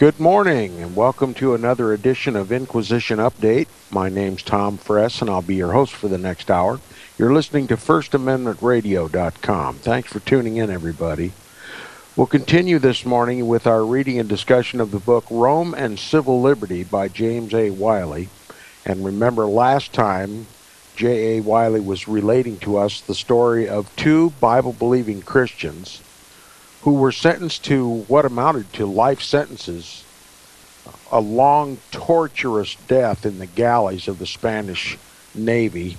Good morning, and welcome to another edition of Inquisition Update. My name's Tom Fress, and I'll be your host for the next hour. You're listening to FirstAmendmentRadio.net. Thanks for tuning in, everybody. We'll continue this morning with our reading and discussion of the book Rome and Civil Liberty by James A. Wiley. And remember, last time, J.A. Wiley was relating to us the story of two Bible-believing Christians who were sentenced to what amounted to life sentences, a long, torturous death in the galleys of the Spanish Navy,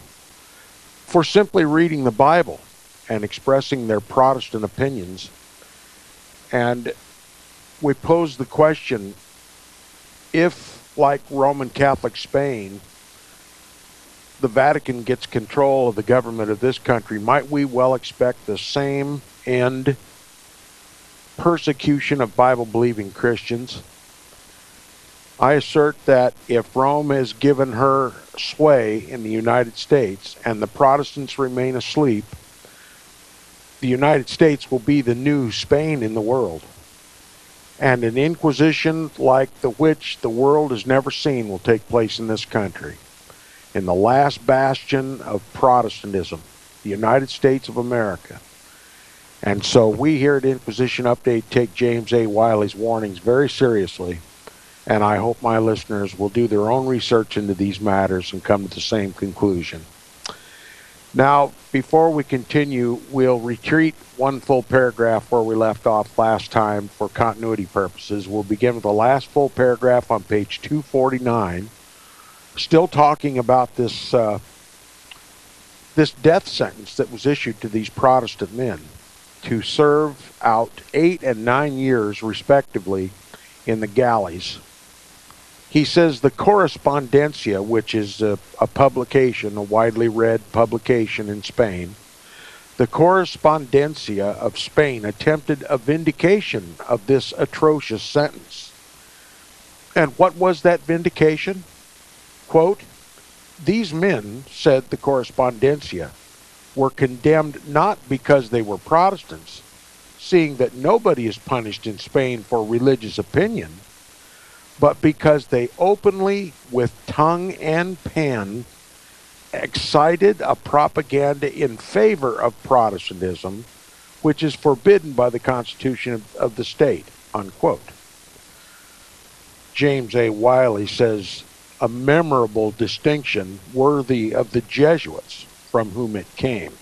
for simply reading the Bible and expressing their Protestant opinions. And we posed the question, if, like Roman Catholic Spain, the Vatican gets control of the government of this country, might we well expect the same end persecution of Bible-believing Christians? I assert that if Rome has given her sway in the United States and the Protestants remain asleep, the United States will be the new Spain in the world. And an Inquisition like the which the world has never seen will take place in this country, in the last bastion of Protestantism, the United States of America. And so we here at Inquisition Update take James A. Wiley's warnings very seriously, and I hope my listeners will do their own research into these matters and come to the same conclusion. Now, before we continue, we'll retreat one full paragraph where we left off last time for continuity purposes. We'll begin with the last full paragraph on page 249, still talking about this death sentence that was issued to these Protestant men to serve out 8 and 9 years, respectively, in the galleys. He says the Correspondencia, which is a publication, a widely read publication in Spain, the Correspondencia of Spain attempted a vindication of this atrocious sentence. And what was that vindication? Quote, "These men," said the Correspondencia, "were condemned not because they were Protestants, seeing that nobody is punished in Spain for religious opinion, but because they openly, with tongue and pen, excited a propaganda in favor of Protestantism, which is forbidden by the Constitution of the state," unquote. James A. Wiley says, a memorable distinction worthy of the Jesuits from whom it came.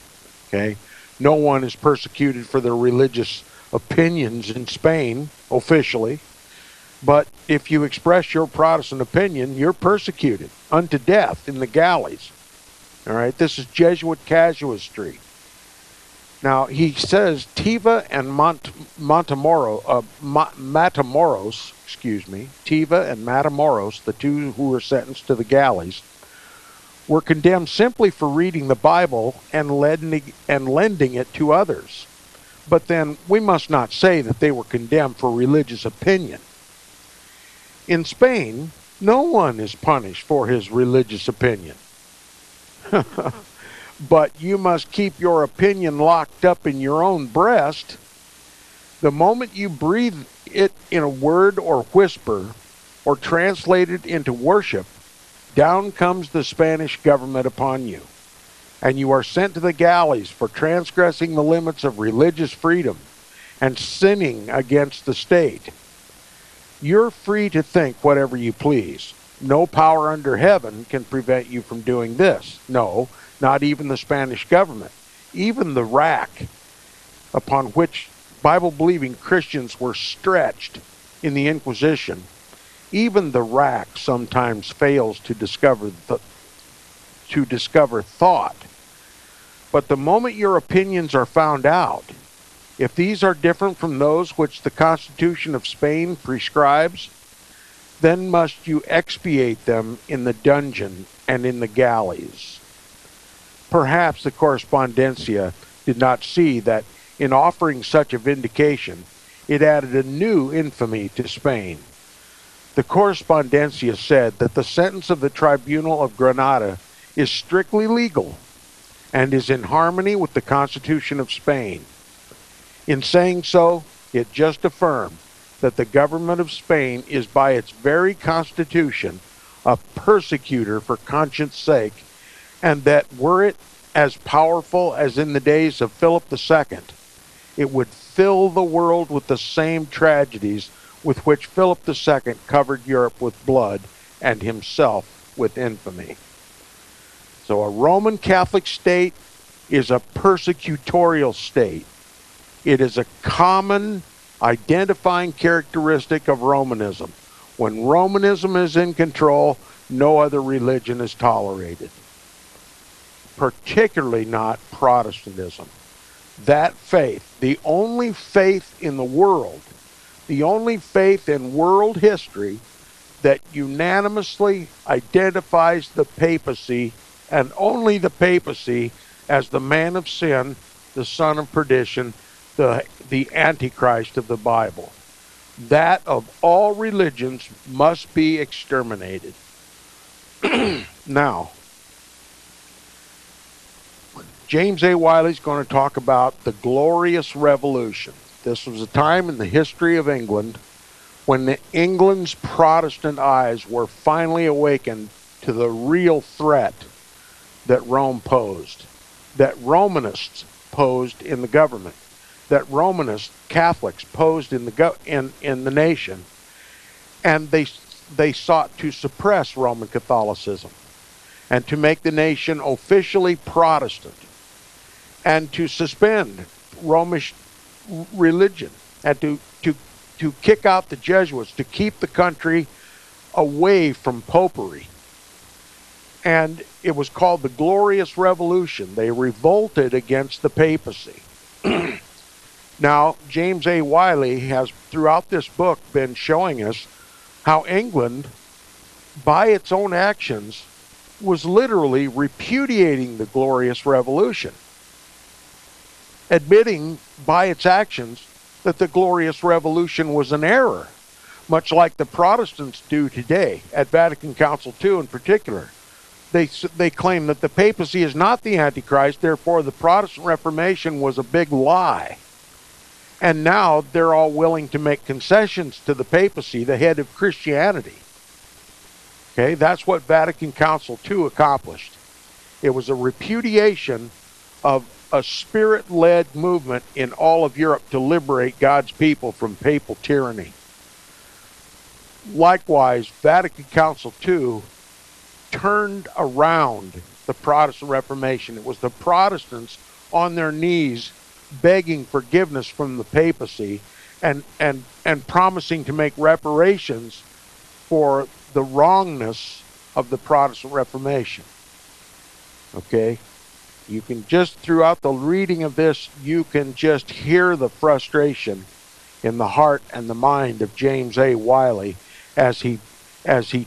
Okay? No one is persecuted for their religious opinions in Spain, officially, but if you express your Protestant opinion, you're persecuted unto death in the galleys. All right? This is Jesuit casuistry. Now, he says Tiva and Matamoros, Tiva and Matamoros, the two who were sentenced to the galleys, were condemned simply for reading the Bible and lending it to others. But then we must not say that they were condemned for religious opinion. In Spain, no one is punished for his religious opinion. But you must keep your opinion locked up in your own breast. The moment you breathe it in a word or whisper, or translate it into worship, down comes the Spanish government upon you, and you are sent to the galleys for transgressing the limits of religious freedom and sinning against the state. You're free to think whatever you please. No power under heaven can prevent you from doing this. No, not even the Spanish government. Even the rack upon which Bible-believing Christians were stretched in the Inquisition, even the rack sometimes fails to discover thought. But the moment your opinions are found out, if these are different from those which the Constitution of Spain prescribes, then must you expiate them in the dungeon and in the galleys. Perhaps the Correspondencia did not see that in offering such a vindication, it added a new infamy to Spain. The Correspondencia said that the sentence of the Tribunal of Granada is strictly legal and is in harmony with the Constitution of Spain. In saying so, it just affirmed that the government of Spain is by its very constitution a persecutor for conscience sake, and that were it as powerful as in the days of Philip II, it would fill the world with the same tragedies with which Philip II covered Europe with blood and himself with infamy. So a Roman Catholic state is a persecutorial state. It is a common identifying characteristic of Romanism. When Romanism is in control, no other religion is tolerated, particularly not Protestantism. That faith, the only faith in the world, the only faith in world history that unanimously identifies the papacy, and only the papacy, as the man of sin, the son of perdition, the Antichrist of the Bible. That of all religions must be exterminated. Now, James A. Wiley is going to talk about the Glorious Revolution. This was a time in the history of England when England's Protestant eyes were finally awakened to the real threat that Rome posed, that Romanists posed in the government, that Romanist Catholics posed in the nation, and they sought to suppress Roman Catholicism and to make the nation officially Protestant and to suspend Romish religion and to kick out the Jesuits, to keep the country away from popery. And it was called the Glorious Revolution. They revolted against the papacy. Now, James A. Wiley has, throughout this book, been showing us how England, by its own actions, was literally repudiating the Glorious Revolution, admitting by its actions that the Glorious Revolution was an error, much like the Protestants do today, at Vatican Council II in particular. They claim that the papacy is not the Antichrist, therefore the Protestant Reformation was a big lie. And now they're all willing to make concessions to the papacy, the head of Christianity. Okay, that's what Vatican Council II accomplished. It was a repudiation of a spirit-led movement in all of Europe to liberate God's people from papal tyranny. Likewise, Vatican Council II turned around the Protestant Reformation. It was the Protestants on their knees begging forgiveness from the papacy and promising to make reparations for the wrongness of the Protestant Reformation. Okay? You can just, throughout the reading of this, you can just hear the frustration in the heart and the mind of James A. Wiley as he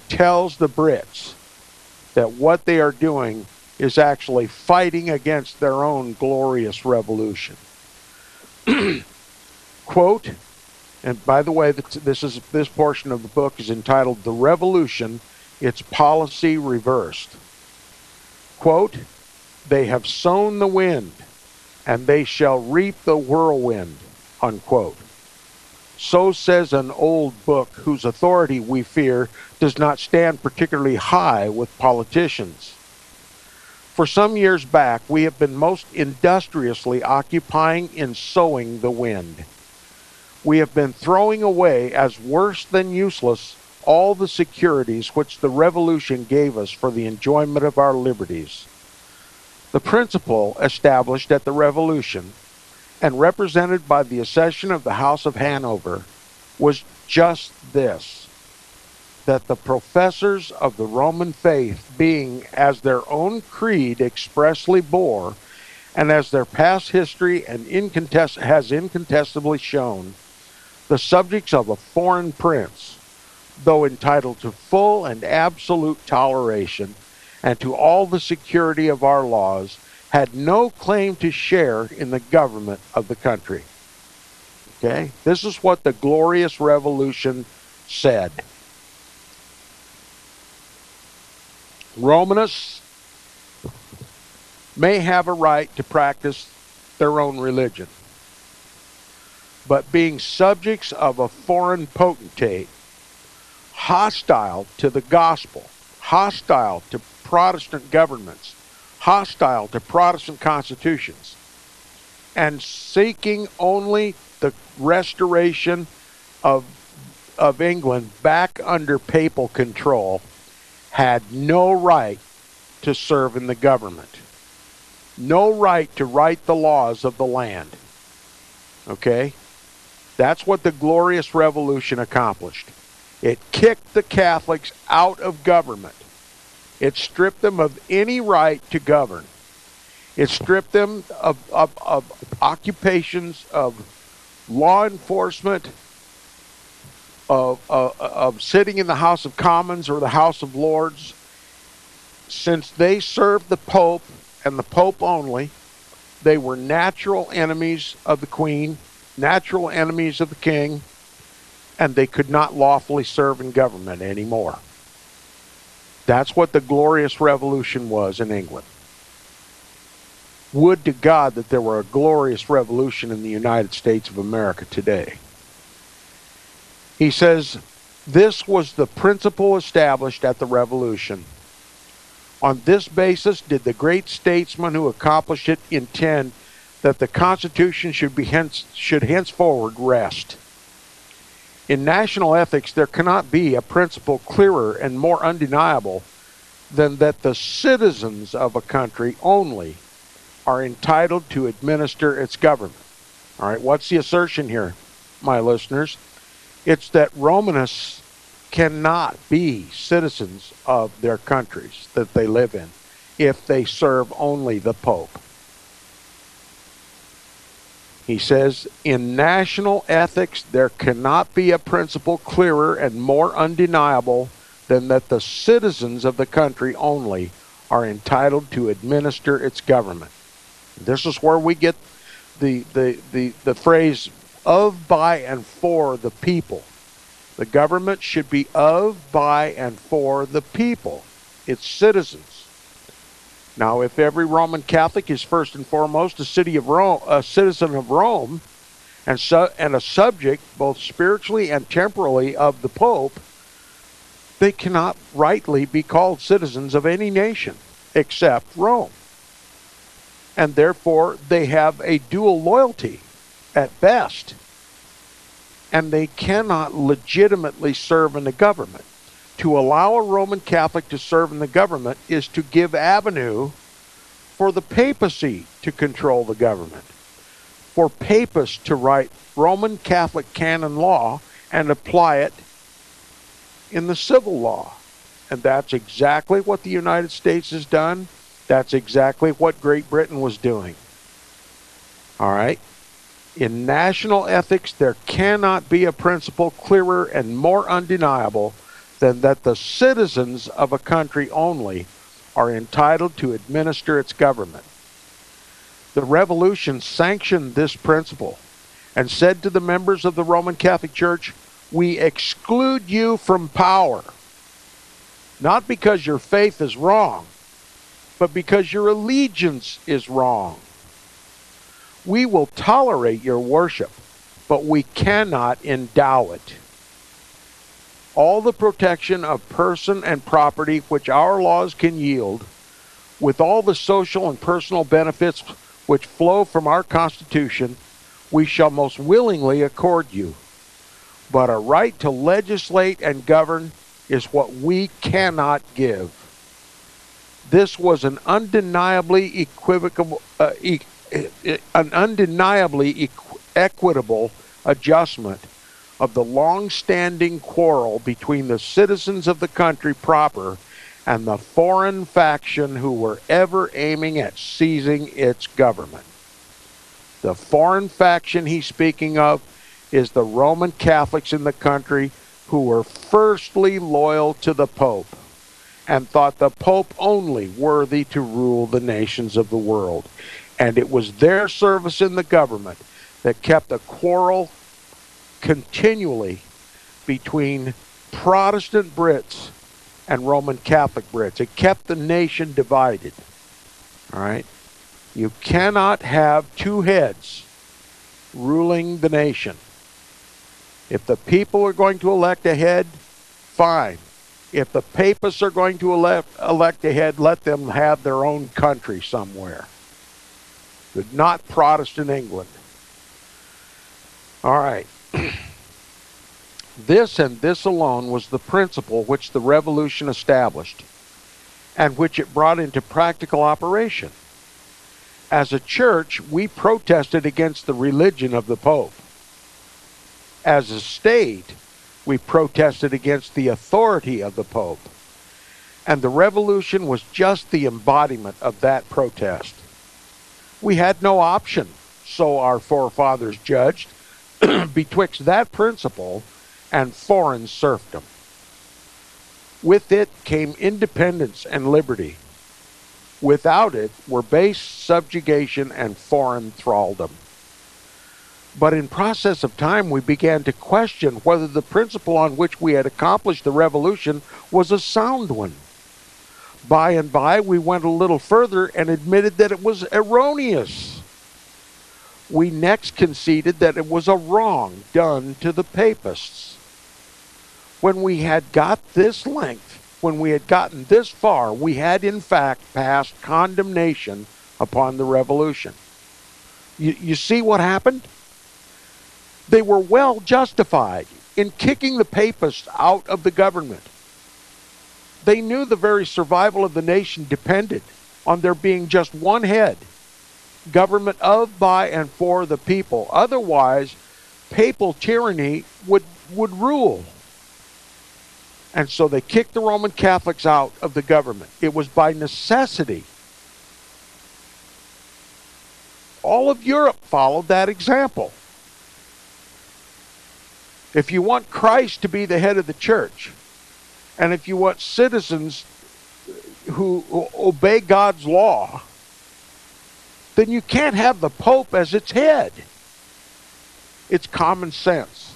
tells the Brits that what they are doing is actually fighting against their own glorious revolution. Quote, and by the way, this portion of the book is entitled "The Revolution, Its Policy Reversed." Quote, "They have sown the wind, and they shall reap the whirlwind," unquote. So says an old book whose authority, we fear, does not stand particularly high with politicians. For some years back, we have been most industriously occupying in sowing the wind. We have been throwing away as worse than useless all the securities which the Revolution gave us for the enjoyment of our liberties. The principle established at the Revolution and represented by the accession of the House of Hanover was just this: that the professors of the Roman faith, being, as their own creed expressly bore, and as their past history and has incontestably shown, the subjects of a foreign prince, though entitled to full and absolute toleration and to all the security of our laws, had no claim to share in the government of the country. Okay? This is what the Glorious Revolution said. Romanists may have a right to practice their own religion. but being subjects of a foreign potentate, hostile to the gospel, hostile to Protestant governments, hostile to Protestant constitutions, and seeking only the restoration of England back under papal control, had no right to serve in the government, no right to write the laws of the land. Okay? That's what the Glorious Revolution accomplished. It kicked the Catholics out of government. It stripped them of any right to govern. It stripped them of occupations, of law enforcement, of sitting in the House of Commons or the House of Lords. Since they served the Pope and the Pope only, they were natural enemies of the Queen, natural enemies of the King, and they could not lawfully serve in government anymore. That's what the Glorious Revolution was in England. Would to God that there were a glorious revolution in the United States of America today. He says, this was the principle established at the Revolution. On this basis did the great statesman who accomplished it intend that the Constitution should henceforward rest. In national ethics, there cannot be a principle clearer and more undeniable than that the citizens of a country only are entitled to administer its government. All right, what's the assertion here, my listeners? It's that Romanists cannot be citizens of their countries that they live in if they serve only the Pope. He says, in national ethics, there cannot be a principle clearer and more undeniable than that the citizens of the country only are entitled to administer its government. This is where we get the phrase of, by, and for the people. The government should be of, by, and for the people, its citizens. Now, if every Roman Catholic is first and foremost a citizen of Rome, and a subject, both spiritually and temporally, of the Pope, they cannot rightly be called citizens of any nation except Rome. And therefore, they have a dual loyalty at best. And they cannot legitimately serve in the government. To allow a Roman Catholic to serve in the government is to give avenue for the papacy to control the government, for papists to write Roman Catholic canon law and apply it in the civil law. And that's exactly what the United States has done. That's exactly what Great Britain was doing. All right? In national ethics, there cannot be a principle clearer and more undeniable than that the citizens of a country only are entitled to administer its government. The Revolution sanctioned this principle and said to the members of the Roman Catholic Church, we exclude you from power, not because your faith is wrong, but because your allegiance is wrong. We will tolerate your worship, but we cannot endow it. All the protection of person and property which our laws can yield, with all the social and personal benefits which flow from our Constitution, we shall most willingly accord you. But a right to legislate and govern is what we cannot give. This was an undeniably equitable adjustment of the long-standing quarrel between the citizens of the country proper and the foreign faction who were ever aiming at seizing its government. The foreign faction he's speaking of is the Roman Catholics in the country who were firstly loyal to the Pope and thought the Pope only worthy to rule the nations of the world. And it was their service in the government that kept a quarrel continually between Protestant Brits and Roman Catholic Brits. It kept the nation divided. All right? You cannot have two heads ruling the nation. If the people are going to elect a head, fine. If the papists are going to elect a head, let them have their own country somewhere. But not Protestant England. All right. This and this alone was the principle which the Revolution established and which it brought into practical operation. As a church, we protested against the religion of the Pope. As a state, we protested against the authority of the Pope. And the Revolution was just the embodiment of that protest. We had no option, so our forefathers judged, betwixt that principle and foreign serfdom. With it came independence and liberty. Without it were base subjugation and foreign thraldom. But in process of time, we began to question whether the principle on which we had accomplished the revolution was a sound one. By and by, we went a little further and admitted that it was erroneous. We next conceded that it was a wrong done to the papists. When we had got this length, when we had gotten this far, we had in fact passed condemnation upon the revolution. You see what happened? They were well justified in kicking the papists out of the government. They knew the very survival of the nation depended on there being just one head, government of, by, and for the people. Otherwise, papal tyranny would rule. And so they kicked the Roman Catholics out of the government. It was by necessity. All of Europe followed that example. If you want Christ to be the head of the church, and if you want citizens who obey God's law, then you can't have the Pope as its head. It's common sense.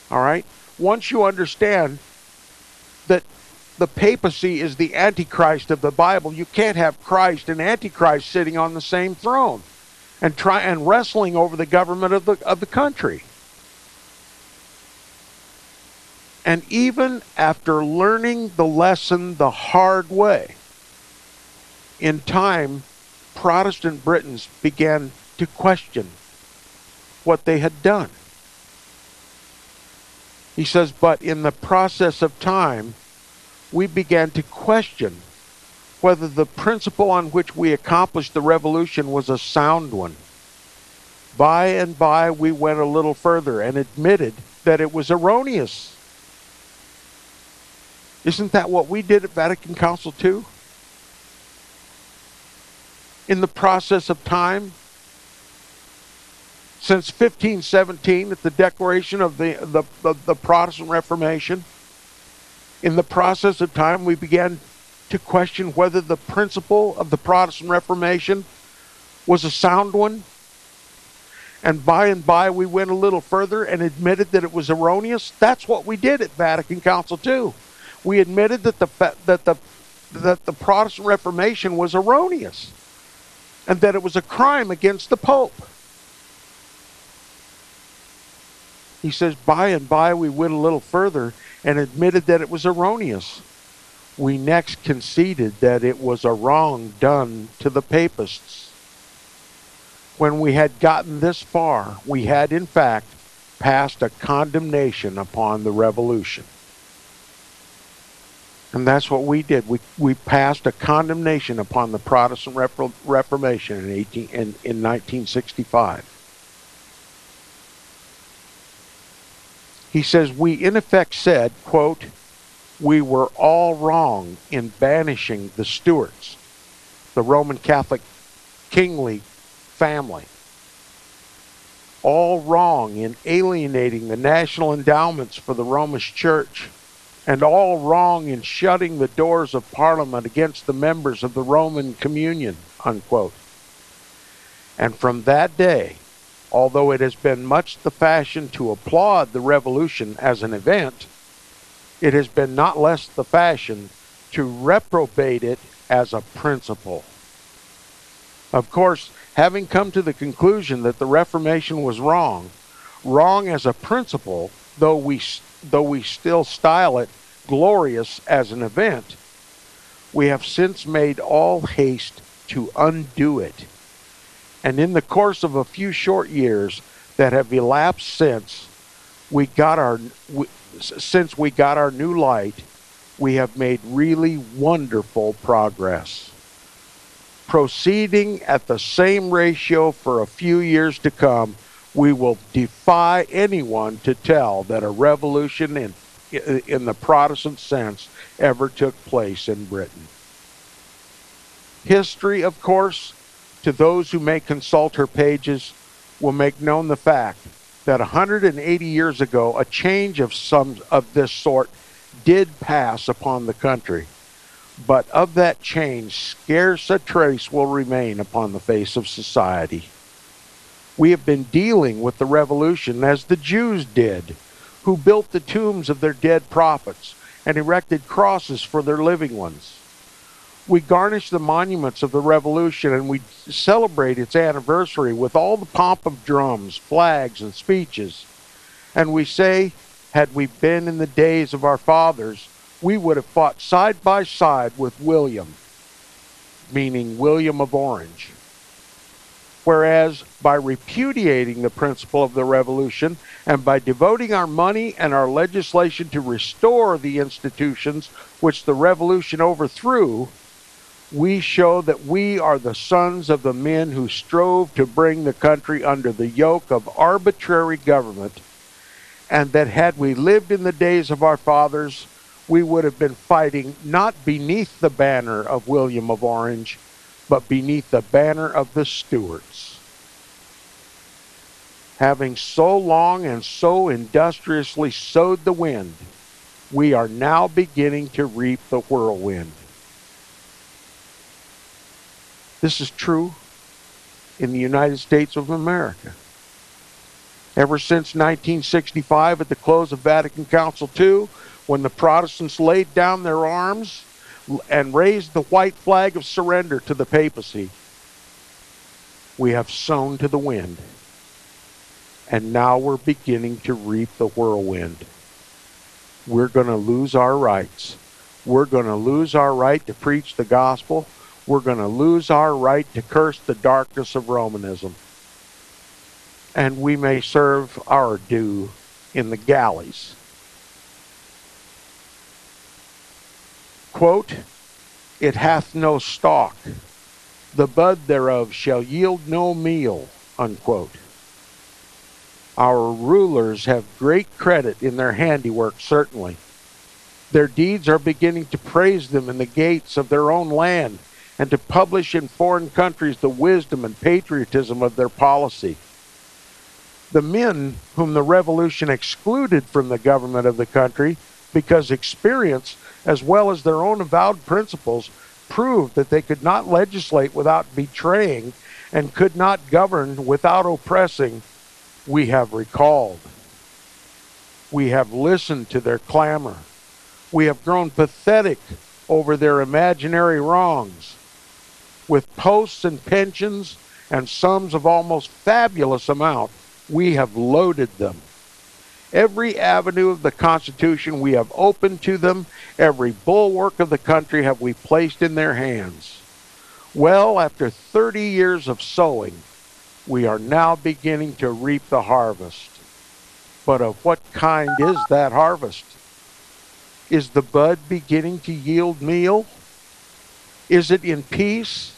All right? Once you understand that the papacy is the Antichrist of the Bible, you can't have Christ and Antichrist sitting on the same throne and wrestling over the government of the country. And even after learning the lesson the hard way, in time, Protestant Britons began to question what they had done. He says, but in the process of time, we began to question whether the principle on which we accomplished the revolution was a sound one. By and by, we went a little further and admitted that it was erroneous. Isn't that what we did at Vatican Council II? In the process of time, since 1517, at the declaration of the Protestant Reformation, in the process of time, we began to question whether the principle of the Protestant Reformation was a sound one. And by, we went a little further and admitted that it was erroneous. That's what we did at Vatican Council II. We admitted that the Protestant Reformation was erroneous, and that it was a crime against the Pope. He says, by and by, we went a little further and admitted that it was erroneous. We next conceded that it was a wrong done to the papists. When we had gotten this far, we had in fact passed a condemnation upon the revolution. And that's what we did. We passed a condemnation upon the Protestant Reformation in 1965. He says, we in effect said, quote, we were all wrong in banishing the Stuarts, the Roman Catholic kingly family. All wrong in alienating the national endowments for the Roman Church, and all wrong in shutting the doors of Parliament against the members of the Roman Communion, unquote. And from that day, although it has been much the fashion to applaud the revolution as an event, it has been not less the fashion to reprobate it as a principle. Of course, Having come to the conclusion that the Reformation was wrong as a principle, though we still style it glorious as an event, we have since made all haste to undo it. And in the course of a few short years that have elapsed since we got our new light, we have made really wonderful progress. Proceeding at the same ratio for a few years to come, we will defy anyone to tell that a revolution in the Protestant sense ever took place in Britain. History, of course, to those who may consult her pages, will make known the fact that 180 years ago, a change of this sort did pass upon the country. But of that change, scarce a trace will remain upon the face of society. We have been dealing with the revolution as the Jews did, who built the tombs of their dead prophets and erected crosses for their living ones. We garnish the monuments of the revolution and we celebrate its anniversary with all the pomp of drums, flags, and speeches. And we say, had we been in the days of our fathers, we would have fought side by side with William, meaning William of Orange. Whereas by repudiating the principle of the revolution and by devoting our money and our legislation to restore the institutions which the revolution overthrew, we show that we are the sons of the men who strove to bring the country under the yoke of arbitrary government, and that had we lived in the days of our fathers, we would have been fighting not beneath the banner of William of Orange, but beneath the banner of the Stuarts. Having so long and so industriously sowed the wind, we are now beginning to reap the whirlwind. This is true in the United States of America. Ever since 1965, at the close of Vatican Council II, when the Protestants laid down their arms and raised the white flag of surrender to the papacy, we have sown to the wind. And now we're beginning to reap the whirlwind. We're going to lose our rights. We're going to lose our right to preach the gospel. We're going to lose our right to curse the darkness of Romanism. And we may serve our due in the galleys. Quote, "It hath no stalk, the bud thereof shall yield no meal," unquote. Our rulers have great credit in their handiwork, certainly. Their deeds are beginning to praise them in the gates of their own land and to publish in foreign countries the wisdom and patriotism of their policy. The men whom the revolution excluded from the government of the country because experience, as well as their own avowed principles, proved that they could not legislate without betraying and could not govern without oppressing, we have recalled. We have listened to their clamor. We have grown pathetic over their imaginary wrongs. With posts and pensions and sums of almost fabulous amount, we have loaded them. Every avenue of the Constitution we have opened to them. Every bulwark of the country have we placed in their hands. Well, after 30 years of sowing, we are now beginning to reap the harvest. But of what kind is that harvest? Is the bud beginning to yield meal? Is it in peace?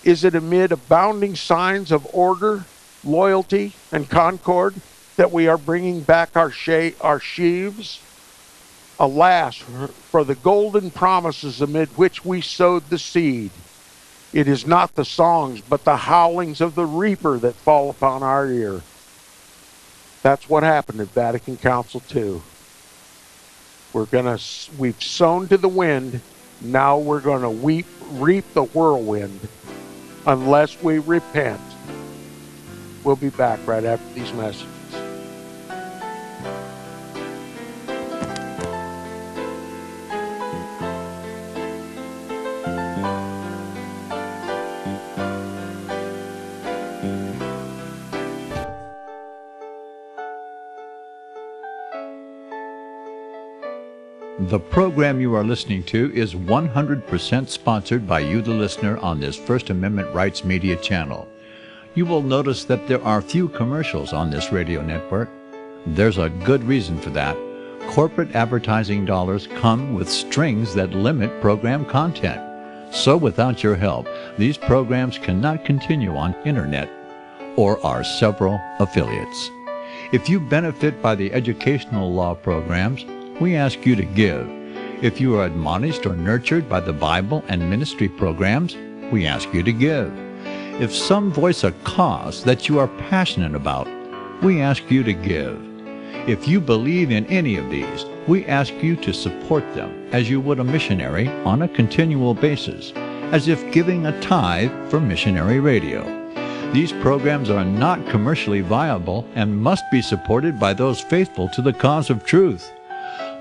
Is it amid abounding signs of order, loyalty, and concord that we are bringing back our sheaves? Alas, for the golden promises amid which we sowed the seed. It is not the songs, but the howlings of the reaper that fall upon our ear. That's what happened at Vatican Council II. We've sown to the wind, now we're going to reap the whirlwind, unless we repent. We'll be back right after these messages. The program you are listening to is 100% sponsored by you, the listener, on this First Amendment Rights Media channel. You will notice that there are few commercials on this radio network. There's a good reason for that. Corporate advertising dollars come with strings that limit program content. So without your help, these programs cannot continue on internet or our several affiliates. If you benefit by the educational law programs, we ask you to give. If you are admonished or nurtured by the Bible and ministry programs, we ask you to give. If some voice a cause that you are passionate about, we ask you to give. If you believe in any of these, we ask you to support them as you would a missionary on a continual basis, as if giving a tithe for missionary radio. These programs are not commercially viable and must be supported by those faithful to the cause of truth.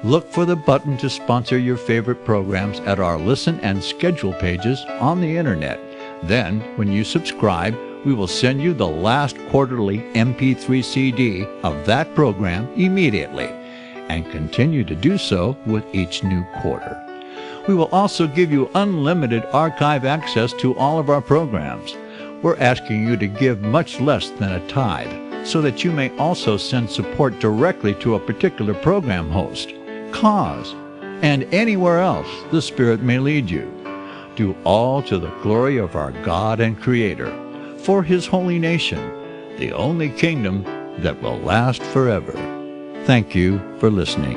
Look for the button to sponsor your favorite programs at our listen and schedule pages on the internet. Then, when you subscribe, we will send you the last quarterly MP3 CD of that program immediately, and continue to do so with each new quarter. We will also give you unlimited archive access to all of our programs. We're asking you to give much less than a tithe, so that you may also send support directly to a particular program host, cause, and anywhere else the Spirit may lead you. Do all to the glory of our God and Creator, for His holy nation, the only kingdom that will last forever. Thank you for listening.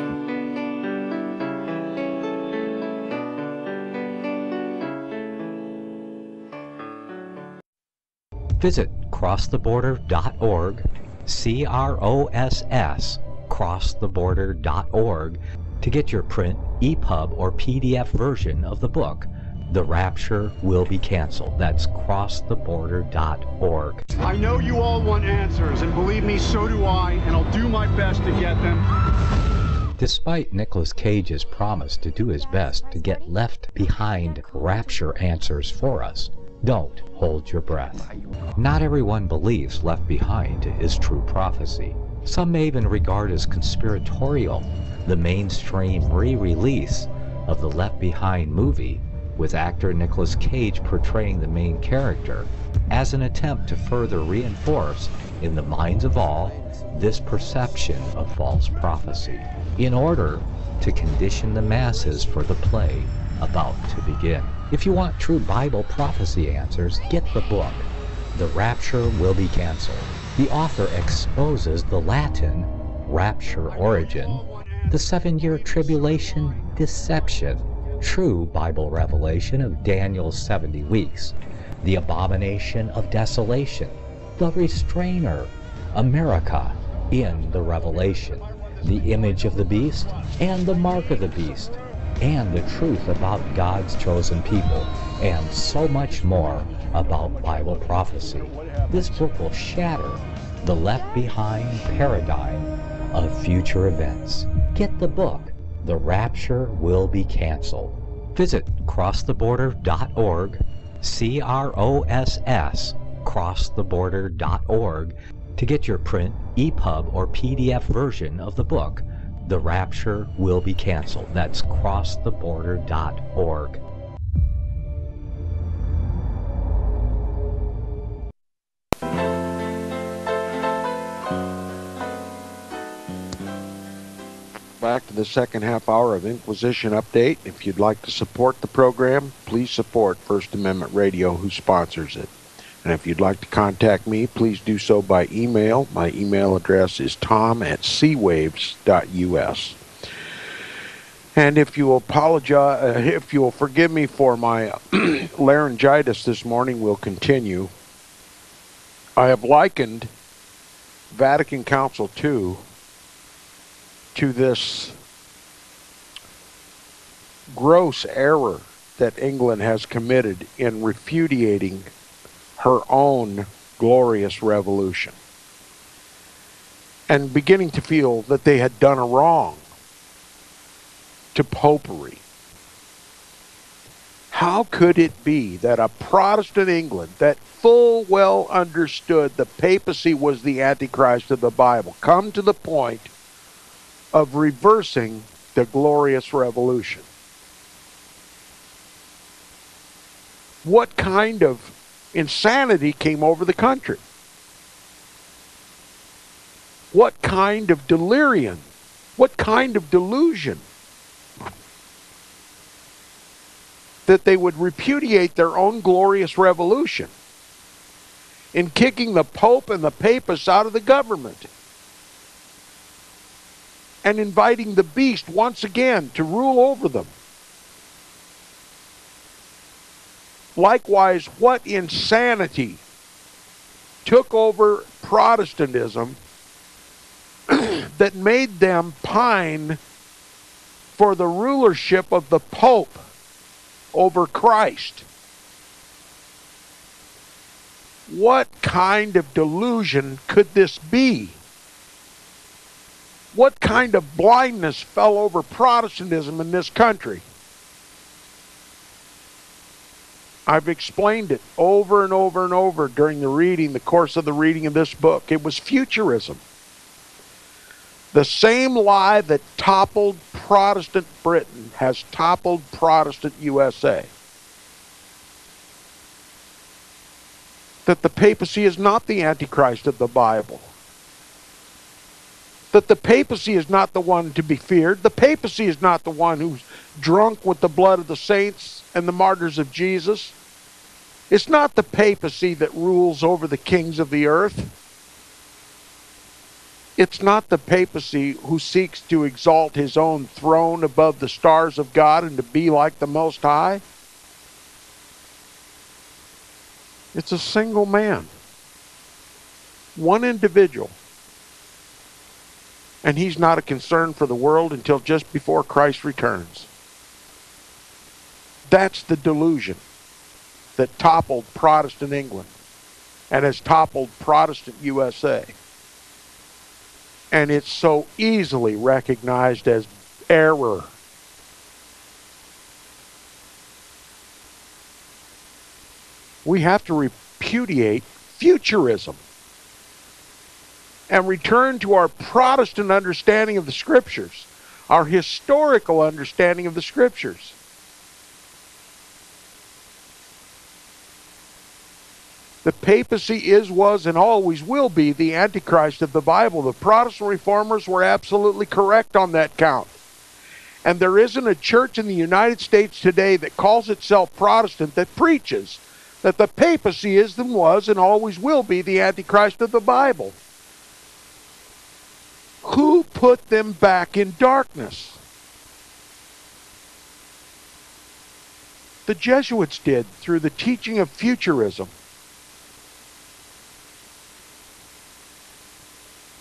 Visit crosstheborder.org, CROSS, crosstheborder.org, to get your print, EPUB, or PDF version of the book, The Rapture Will Be Canceled. That's crosstheborder.org. I know you all want answers, and believe me, so do I, and I'll do my best to get them. Despite Nicolas Cage's promise to do his best to get left behind rapture answers for us, don't hold your breath. Not everyone believes Left Behind is true prophecy. Some may even regard as conspiratorial the mainstream re-release of the Left Behind movie, with actor Nicolas Cage portraying the main character, as an attempt to further reinforce in the minds of all this perception of false prophecy, in order to condition the masses for the play about to begin. If you want true Bible prophecy answers, get the book, The Rapture Will Be Canceled. The author exposes the Latin rapture origin, the 7-year tribulation deception, true Bible revelation of Daniel's 70 weeks, the abomination of desolation, the restrainer, America in the Revelation, the image of the beast and the mark of the beast, and the truth about God's chosen people, and so much more about Bible prophecy. This book will shatter the Left Behind paradigm of future events. Get the book, The Rapture Will Be Canceled. Visit crosstheborder.org, CROSS, crosstheborder.org, to get your print, EPUB, or PDF version of the book, The Rapture Will Be Canceled. That's crosstheborder.org. Back to the second half hour of Inquisition Update. If you'd like to support the program, please support First Amendment Radio, who sponsors it. And if you'd like to contact me, please do so by email. My email address is tom@seawaves.us. And if you will forgive me for my laryngitis this morning, we'll continue. I have likened Vatican Council II to this gross error that England has committed in repudiating her own glorious revolution, and beginning to feel that they had done a wrong to popery. How could it be that a Protestant England that full well understood the papacy was the Antichrist of the Bible come to the point of reversing the Glorious Revolution? What kind of insanity came over the country? What kind of delirium? What kind of delusion? That they would repudiate their own glorious revolution in kicking the Pope and the Papists out of the government and inviting the beast once again to rule over them. Likewise, what insanity took over Protestantism that made them pine for the rulership of the Pope over Christ? What kind of delusion could this be? What kind of blindness fell over Protestantism in this country? I've explained it over and over and over during the course of the reading of this book. It was futurism. The same lie that toppled Protestant Britain has toppled Protestant USA. That the papacy is not the Antichrist of the Bible. That the papacy is not the one to be feared. The papacy is not the one who's drunk with the blood of the saints and the martyrs of Jesus. It's not the papacy that rules over the kings of the earth. It's not the papacy who seeks to exalt his own throne above the stars of God and to be like the Most High. It's a single man. One individual. And he's not a concern for the world until just before Christ returns. That's the delusion that toppled Protestant England and has toppled Protestant USA. And it's so easily recognized as error. We have to repudiate futurism and return to our Protestant understanding of the Scriptures, our historical understanding of the Scriptures. The papacy is, was, and always will be the Antichrist of the Bible. The Protestant reformers were absolutely correct on that count. And there isn't a church in the United States today that calls itself Protestant that preaches that the papacy is and was and always will be the Antichrist of the Bible. Who put them back in darkness? The Jesuits did through the teaching of futurism.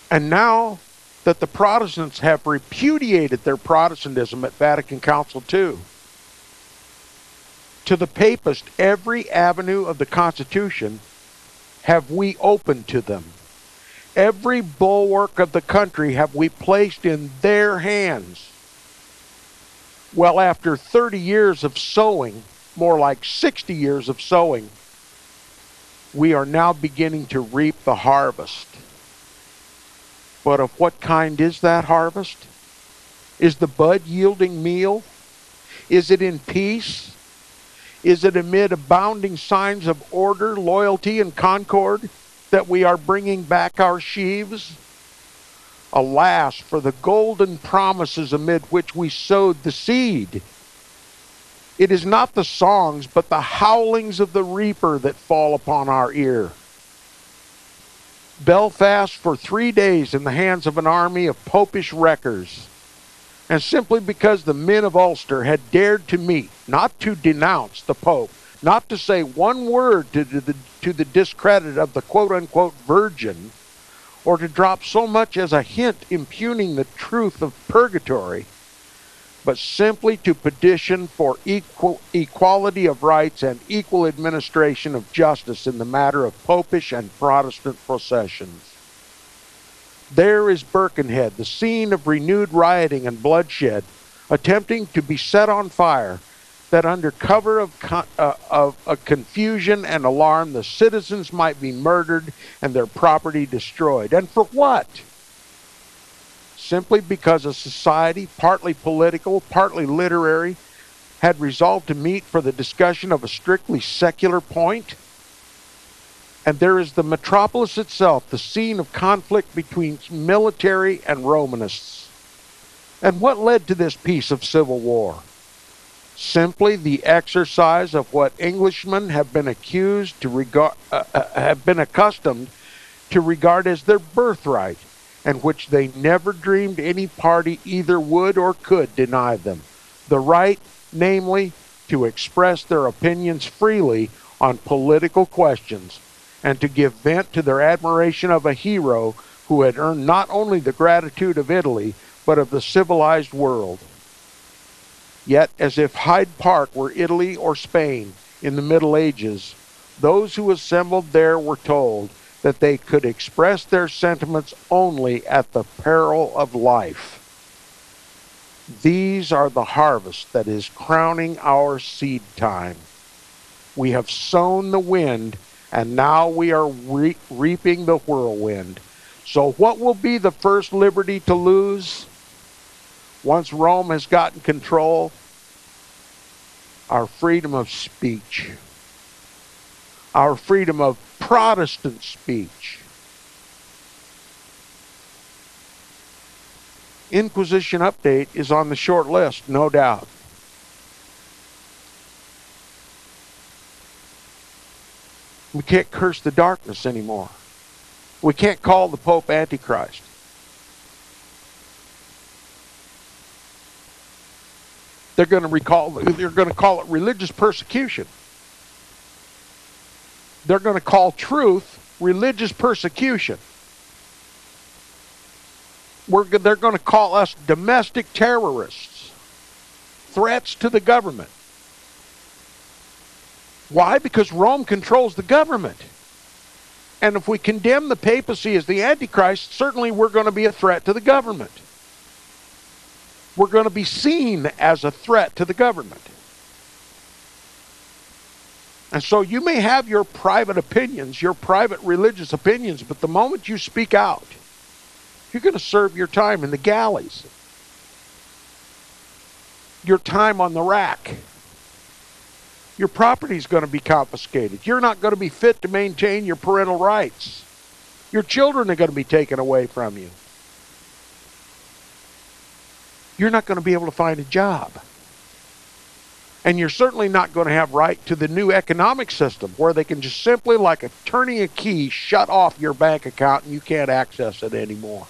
And now that the Protestants have repudiated their Protestantism at Vatican Council II, to the papist, every avenue of the Constitution have we opened to them. Every bulwark of the country have we placed in their hands. Well, after 30 years of sowing, more like 60 years of sowing, we are now beginning to reap the harvest. But of what kind is that harvest? Is the bud yielding meal? Is it in peace? Is it amid abounding signs of order, loyalty, and concord that we are bringing back our sheaves? Alas, for the golden promises amid which we sowed the seed. It is not the songs, but the howlings of the reaper that fall upon our ear. Belfast for 3 days in the hands of an army of popish wreckers. And simply because the men of Ulster had dared to meet, not to denounce the Pope, not to say one word to the discredit of the quote-unquote virgin, or to drop so much as a hint impugning the truth of purgatory, but simply to petition for equality of rights and equal administration of justice in the matter of popish and Protestant processions. There is Birkenhead, the scene of renewed rioting and bloodshed, attempting to be set on fire, that under cover of confusion and alarm, the citizens might be murdered and their property destroyed. And for what? simply because a society, partly political, partly literary, had resolved to meet for the discussion of a strictly secular point? And there is the metropolis itself, the scene of conflict between military and Romanists. And what led to this piece of civil war? Simply the exercise of what Englishmen have been accused to have been accustomed to regard as their birthright, and which they never dreamed any party either would or could deny them. The right, namely, to express their opinions freely on political questions, and to give vent to their admiration of a hero who had earned not only the gratitude of Italy, but of the civilized world. Yet, as if Hyde Park were Italy or Spain in the Middle Ages, those who assembled there were told that they could express their sentiments only at the peril of life. These are the harvest that is crowning our seed time. We have sown the wind, and now we are reaping the whirlwind. So what will be the first liberty to lose? Once Rome has gotten control, our freedom of speech, our freedom of Protestant speech. Inquisition update is on the short list, no doubt. We can't curse the darkness anymore. We can't call the Pope Antichrist. They're going to call it religious persecution. They're going to call truth religious persecution. They're going to call us domestic terrorists, threats to the government. Why? Because Rome controls the government. And if we condemn the papacy as the Antichrist, certainly we're going to be a threat to the government. We're going to be seen as a threat to the government. And so you may have your private opinions, your private religious opinions, but the moment you speak out, you're going to serve your time in the galleys. Your time on the rack. Your property is going to be confiscated. You're not going to be fit to maintain your parental rights. Your children are going to be taken away from you. You're not going to be able to find a job. And you're certainly not going to have right to the new economic system where they can just simply, like turning a key, shut off your bank account and you can't access it anymore.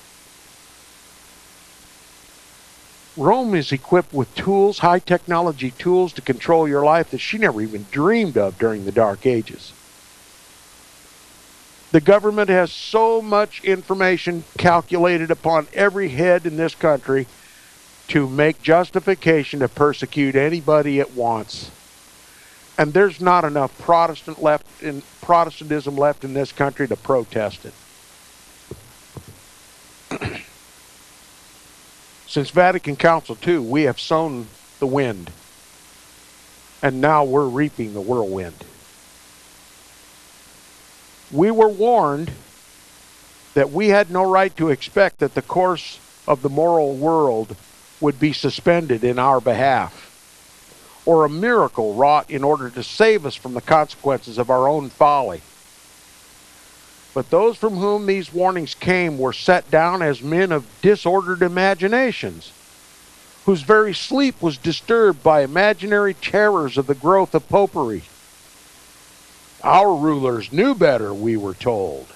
Rome is equipped with tools, high technology tools to control your life that she never even dreamed of during the Dark Ages. The government has so much information calculated upon every head in this country to make justification to persecute anybody it wants. And there's not enough Protestantism left in this country to protest it. Since Vatican Council II, we have sown the wind, and now we're reaping the whirlwind. We were warned that we had no right to expect that the course of the moral world would be suspended in our behalf, or a miracle wrought in order to save us from the consequences of our own folly. But those from whom these warnings came were set down as men of disordered imaginations, whose very sleep was disturbed by imaginary terrors of the growth of popery. Our rulers knew better, we were told.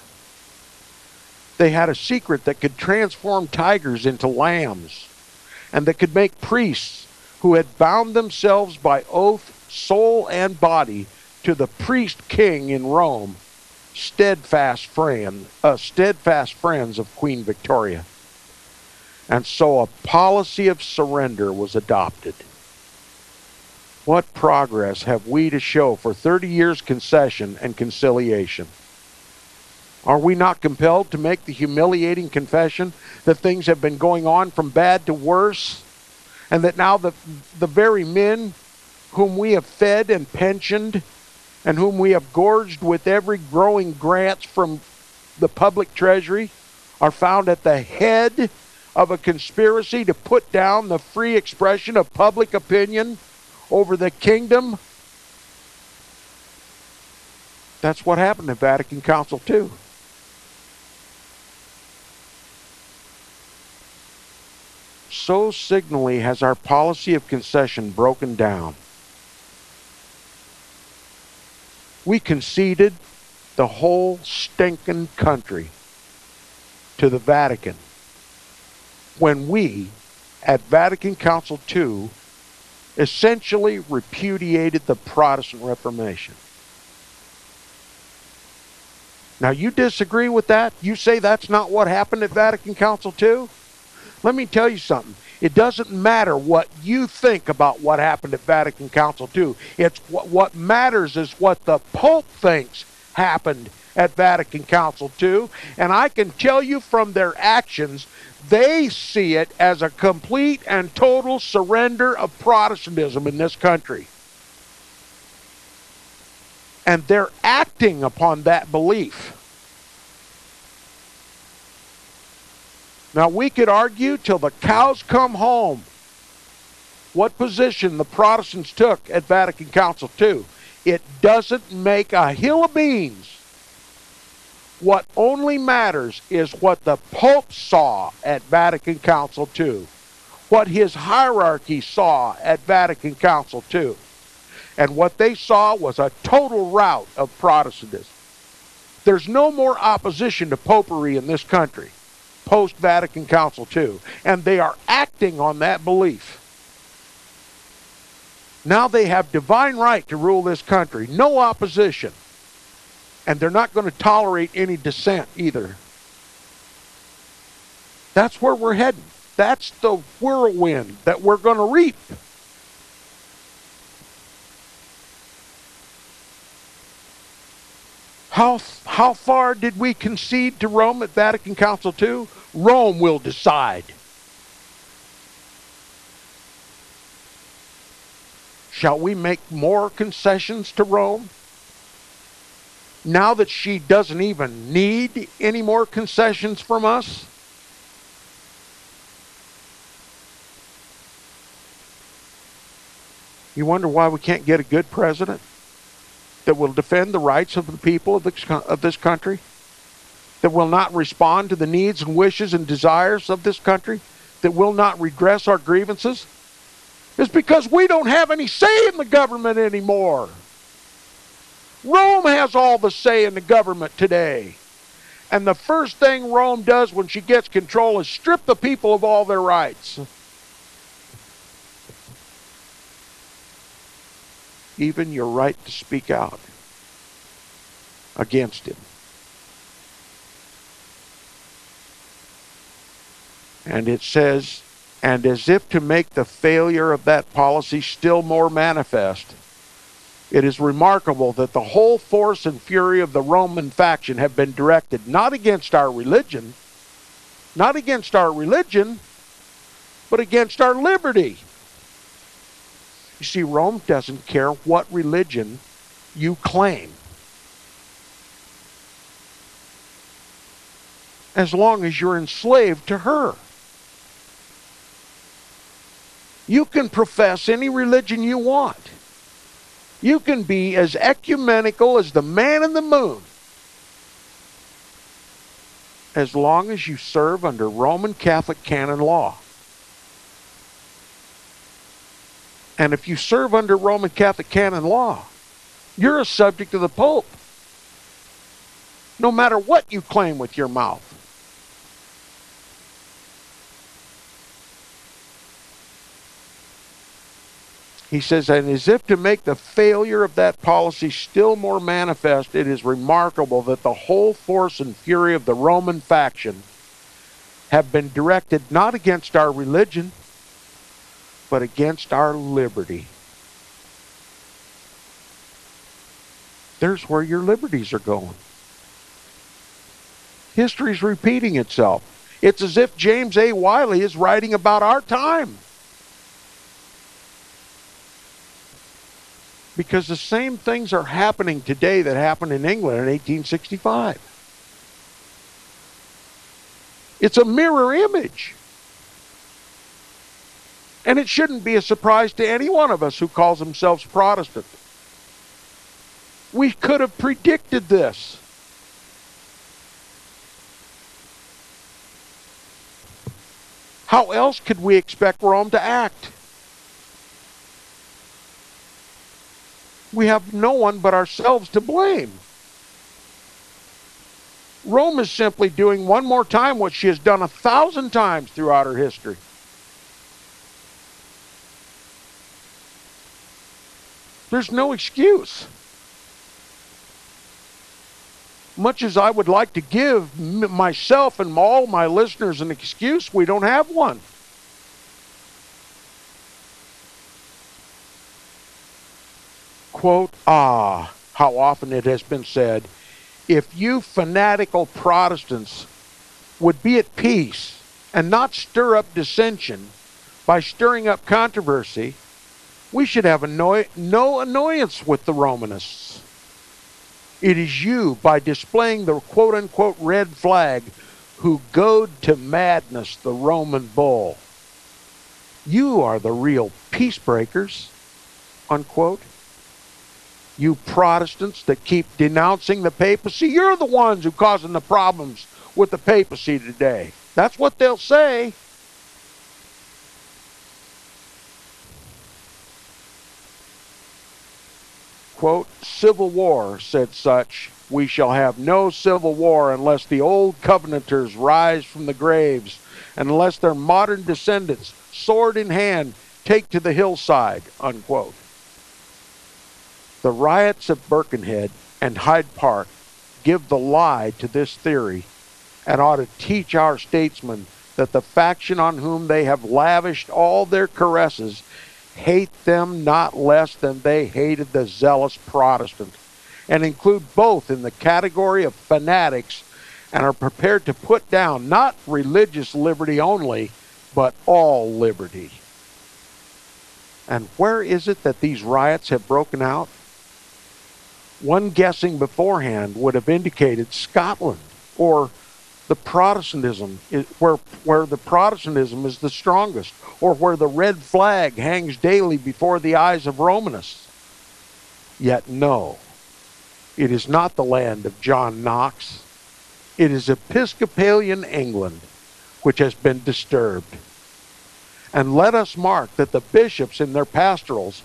They had a secret that could transform tigers into lambs, and that could make priests who had bound themselves by oath, soul and body to the priest king in Rome, steadfast friends of Queen Victoria. And so a policy of surrender was adopted. What progress have we to show for 30 years concession and conciliation? Are we not compelled to make the humiliating confession that things have been going on from bad to worse, and that now the very men whom we have fed and pensioned and whom we have gorged with every growing grant from the public treasury are found at the head of a conspiracy to put down the free expression of public opinion over the kingdom? That's what happened at Vatican Council II. So signally has our policy of concession broken down. We conceded the whole stinking country to the Vatican when we, at Vatican Council II, essentially repudiated the Protestant Reformation. Now, you disagree with that? You say that's not what happened at Vatican Council II? Let me tell you something. It doesn't matter what you think about what happened at Vatican Council II. It's what matters is what the Pope thinks happened at Vatican Council II. And I can tell you from their actions, they see it as a complete and total surrender of Protestantism in this country. And they're acting upon that belief. Now, we could argue till the cows come home what position the Protestants took at Vatican Council II. It doesn't make a hill of beans. What only matters is what the Pope saw at Vatican Council II, what his hierarchy saw at Vatican Council II. And what they saw was a total rout of Protestantism. There's no more opposition to popery in this country post-Vatican Council II, and they are acting on that belief. Now they have divine right to rule this country, no opposition, and they're not going to tolerate any dissent either. That's where we're heading. That's the whirlwind that we're going to reap. How far did we concede to Rome at Vatican Council II? Rome will decide. Shall we make more concessions to Rome? Now that she doesn't even need any more concessions from us? You wonder why we can't get a good president that will defend the rights of the people of this country, that will not respond to the needs and wishes and desires of this country, that will not redress our grievances? It's because we don't have any say in the government anymore. Rome has all the say in the government today. And the first thing Rome does when she gets control is strip the people of all their rights. Even your right to speak out against him. And it says, and as if to make the failure of that policy still more manifest, it is remarkable that the whole force and fury of the Roman faction have been directed not against our religion, but against our liberty. You see, Rome doesn't care what religion you claim, as long as you're enslaved to her. You can profess any religion you want. You can be as ecumenical as the man in the moon, as long as you serve under Roman Catholic canon law. And if you serve under Roman Catholic canon law, you're a subject of the Pope, no matter what you claim with your mouth. He says, and as if to make the failure of that policy still more manifest, it is remarkable that the whole force and fury of the Roman faction have been directed not against our religion, but against our liberty. There's where your liberties are going. History's repeating itself. It's as if James A. Wiley is writing about our time. Because the same things are happening today that happened in England in 1865. It's a mirror image. And it shouldn't be a surprise to any one of us who calls themselves Protestant. We could have predicted this. How else could we expect Rome to act? We have no one but ourselves to blame. Rome is simply doing one more time what she has done 1,000 times throughout her history. There's no excuse. Much as I would like to give myself and all my listeners an excuse, we don't have one. Quote, how often it has been said, if you fanatical Protestants would be at peace and not stir up dissension by stirring up controversy, we should have no annoyance with the Romanists. It is you, by displaying the quote-unquote red flag, who goad to madness the Roman bull. You are the real peace breakers, unquote. You Protestants that keep denouncing the papacy, you're the ones who are causing the problems with the papacy today. That's what they'll say. Quote, civil war, said such, we shall have no civil war unless the old Covenanters rise from the graves, and unless their modern descendants, sword in hand, take to the hillside, unquote. The riots of Birkenhead and Hyde Park give the lie to this theory and ought to teach our statesmen that the faction on whom they have lavished all their caresses hate them not less than they hated the zealous Protestant, and include both in the category of fanatics and are prepared to put down not religious liberty only, but all liberty. And where is it that these riots have broken out? One guessing beforehand would have indicated Scotland, or the Protestantism, where the Protestantism is the strongest, or where the red flag hangs daily before the eyes of Romanists. Yet no, it is not the land of John Knox. It is Episcopalian England which has been disturbed. And let us mark that the bishops in their pastorals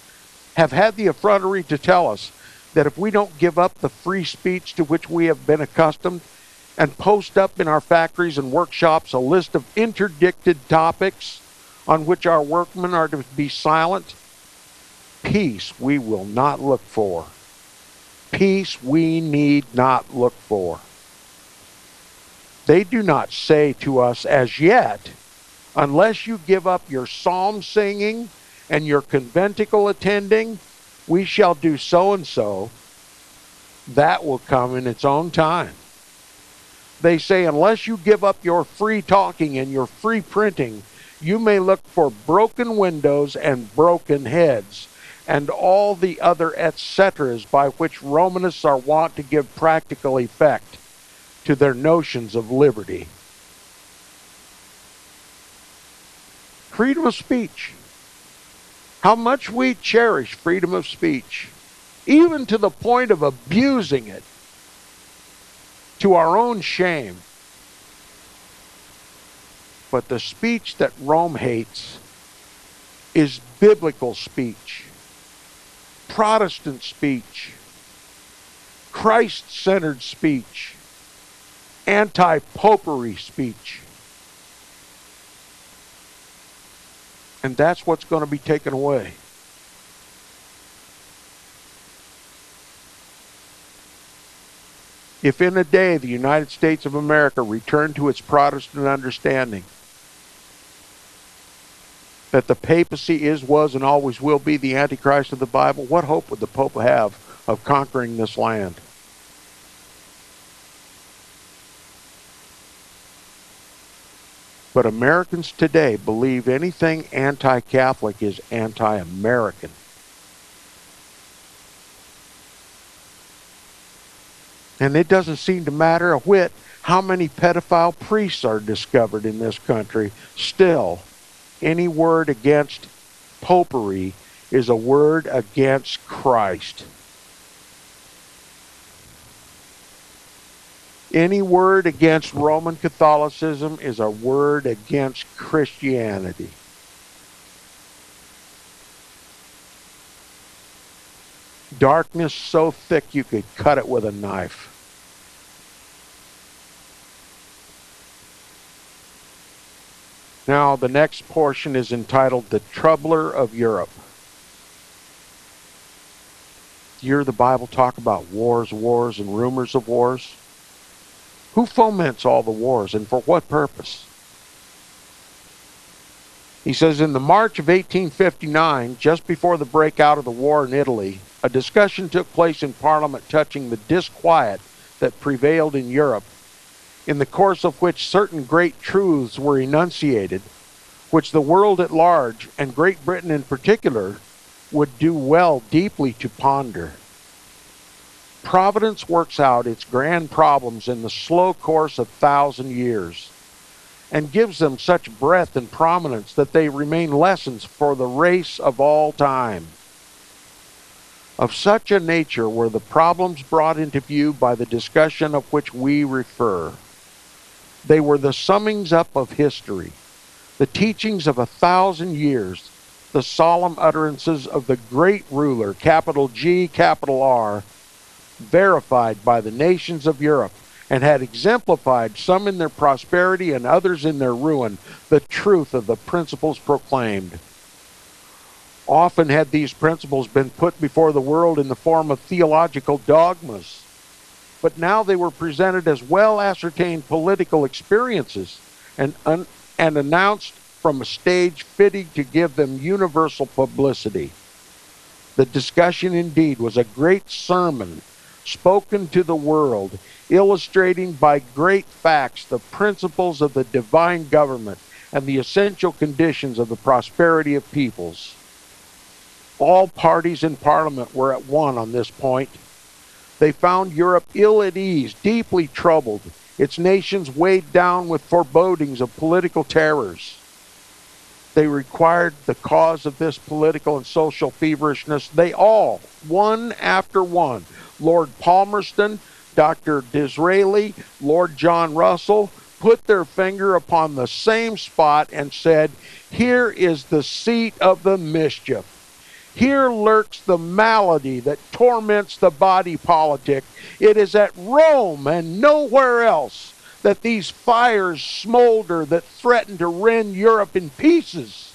have had the effrontery to tell us that if we don't give up the free speech to which we have been accustomed and post up in our factories and workshops a list of interdicted topics on which our workmen are to be silent, peace we will not look for. Peace we need not look for. They do not say to us as yet, unless you give up your psalm singing and your conventicle attending, we shall do so and so. That will come in its own time. They say, unless you give up your free talking and your free printing, you may look for broken windows and broken heads, and all the other et ceteras by which Romanists are wont to give practical effect to their notions of liberty. Freedom of speech. How much we cherish freedom of speech, even to the point of abusing it to our own shame. But the speech that Rome hates is biblical speech, Protestant speech, Christ-centered speech, anti-popery speech. And that's what's going to be taken away. If in a day the United States of America returned to its Protestant understanding that the papacy is, was, and always will be the Antichrist of the Bible, what hope would the Pope have of conquering this land? But Americans today believe anything anti-Catholic is anti-American. And it doesn't seem to matter a whit how many pedophile priests are discovered in this country still. Any word against popery is a word against Christ. Any word against Roman Catholicism is a word against Christianity. Darkness so thick you could cut it with a knife. Now, the next portion is entitled The Troubler of Europe. You hear the Bible talk about wars, and rumors of wars? Who foments all the wars, and for what purpose? He says, in the March of 1859, just before the breakout of the war in Italy, a discussion took place in Parliament touching the disquiet that prevailed in Europe, in the course of which certain great truths were enunciated, which the world at large, and Great Britain in particular, would do well deeply to ponder. Providence works out its grand problems in the slow course of 1,000 years, and gives them such breadth and prominence that they remain lessons for the race of all time. Of such a nature were the problems brought into view by the discussion of which we refer. They were the summings up of history, the teachings of 1,000 years, the solemn utterances of the great ruler, capital G, capital R, verified by the nations of Europe, and had exemplified, some in their prosperity and others in their ruin, the truth of the principles proclaimed. Often had these principles been put before the world in the form of theological dogmas, but now they were presented as well-ascertained political experiences and announced from a stage fitting to give them universal publicity. The discussion indeed was a great sermon spoken to the world, illustrating by great facts the principles of the divine government and the essential conditions of the prosperity of peoples. All parties in Parliament were at one on this point. They found Europe ill at ease, deeply troubled, its nations weighed down with forebodings of political terrors. They required the cause of this political and social feverishness. They all, one after one, Lord Palmerston, Dr. Disraeli, Lord John Russell, put their finger upon the same spot and said, here is the seat of the mischief. Here lurks the malady that torments the body politic. It is at Rome and nowhere else that these fires smolder that threaten to rend Europe in pieces.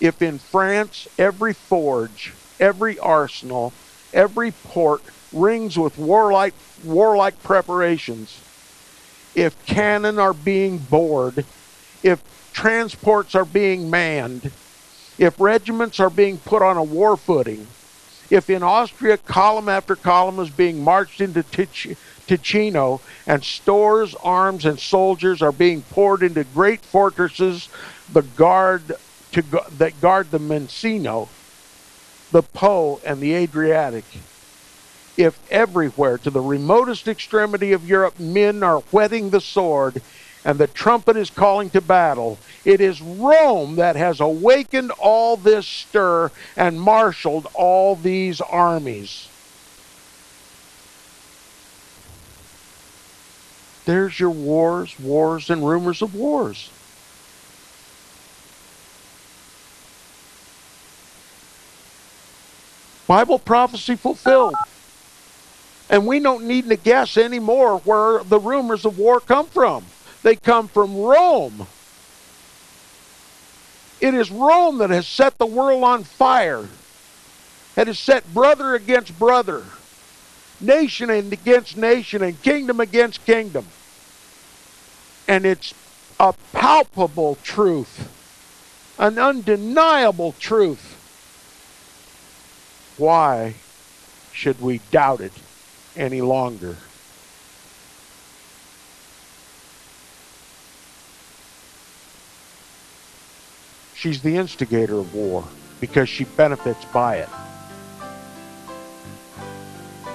If in France every forge, every arsenal, every port rings with warlike preparations, if cannon are being bored, if transports are being manned, if regiments are being put on a war footing, if in Austria column after column is being marched into Ticino, and stores, arms, and soldiers are being poured into great fortresses that guard the Mensino, the Po, and the Adriatic, if everywhere to the remotest extremity of Europe men are whetting the sword and the trumpet is calling to battle, it is Rome that has awakened all this stir and marshaled all these armies. There's your wars, and rumors of wars. Bible prophecy fulfilled. And we don't need to guess anymore where the rumors of war come from. They come from Rome. It is Rome that has set the world on fire. It has set brother against brother, nation against nation, and kingdom against kingdom. And it's a palpable truth, an undeniable truth. Why should we doubt it any longer? She's the instigator of war because she benefits by it.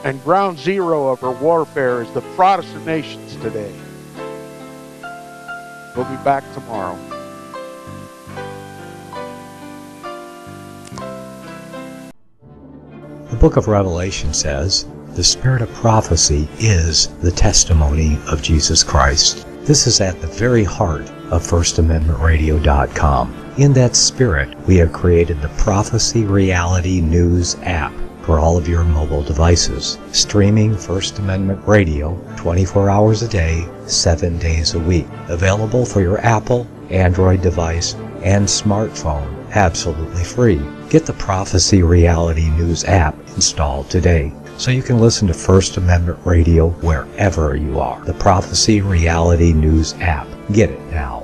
And ground zero of her warfare is the Protestant nations today. We'll be back tomorrow. book of Revelation says, "The spirit of prophecy is the testimony of Jesus Christ." This is at the very heart of FirstAmendmentRadio.com. In that spirit, we have created the Prophecy Reality News app for all of your mobile devices, streaming First Amendment Radio 24 hours a day, 7 days a week. Available for your Apple, Android device, and smartphone, absolutely free. Get the Prophecy Reality News app installed today, so you can listen to First Amendment Radio wherever you are. The Prophecy Reality News app. Get it now.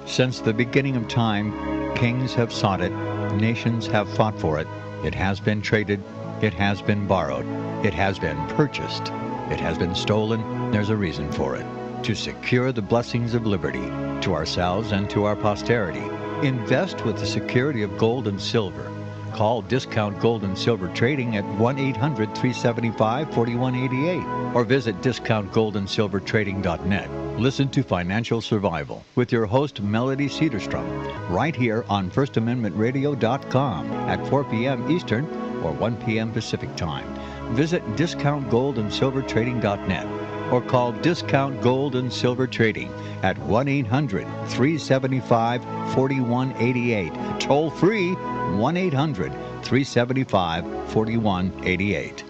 Since the beginning of time, kings have sought it, nations have fought for it. It has been traded, it has been borrowed, it has been purchased, it has been stolen. There's a reason for it. To secure the blessings of liberty to ourselves and to our posterity. Invest with the security of gold and silver. Call Discount Gold and Silver Trading at 1-800-375-4188 or visit discountgoldandsilvertrading.net. Listen to Financial Survival with your host Melody Cedarstrom right here on FirstAmendmentRadio.com at 4 p.m. Eastern or 1 p.m. Pacific Time. Visit discountgoldandsilvertrading.net or call Discount Gold and Silver Trading at 1-800-375-4188. Toll free 1-800-375-4188.